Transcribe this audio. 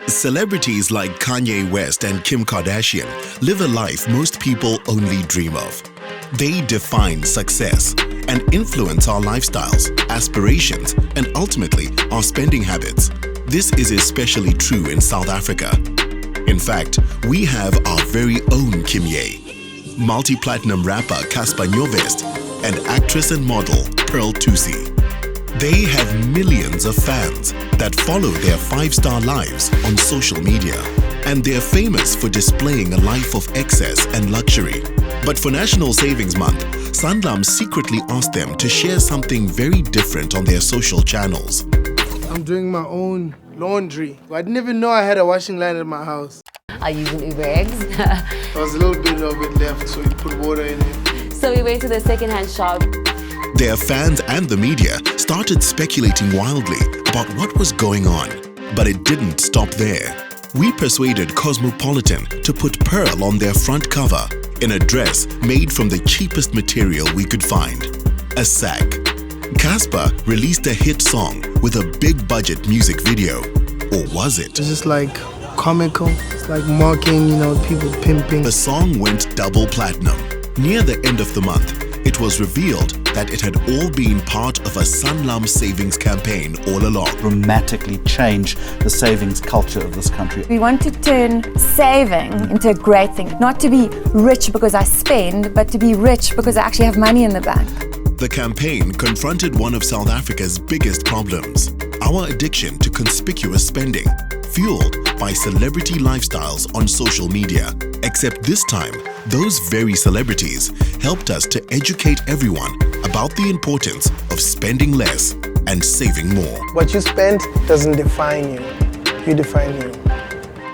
Celebrities like Kanye West and Kim Kardashian live a life most people only dream of. They define success and influence our lifestyles, aspirations, and ultimately our spending habits. This is especially true in South Africa. In fact, we have our very own Kimye, multi-platinum rapper Cassper Nyovest, and actress and model Pearl Thusi. They have millions of fans that follow their five-star lives on social media, and they're famous for displaying a life of excess and luxury. But for National Savings Month, Sanlam secretly asked them to share something very different on their social channels. I'm doing my own laundry. I didn't even know I had a washing line at my house. Are you using Uber eggs? There was a little bit of it left, so you put water in it. So we went to the second-hand shop. Their fans and the media started speculating wildly about what was going on. But it didn't stop there. We persuaded Cosmopolitan to put Pearl on their front cover in a dress made from the cheapest material we could find, a sack. Cassper released a hit song with a big budget music video. Or was it? It's just like comical. It's like mocking, people pimping. The song went double platinum. Near the end of the month, it was revealed that it had all been part of a Sanlam savings campaign all along. Dramatically change the savings culture of this country. We want to turn saving into a great thing. Not to be rich because I spend, but to be rich because I actually have money in the bank. The campaign confronted one of South Africa's biggest problems, our addiction to conspicuous spending, fueled by celebrity lifestyles on social media. Except this time, those very celebrities helped us to educate everyone about the importance of spending less and saving more. What you spend doesn't define you. You define you.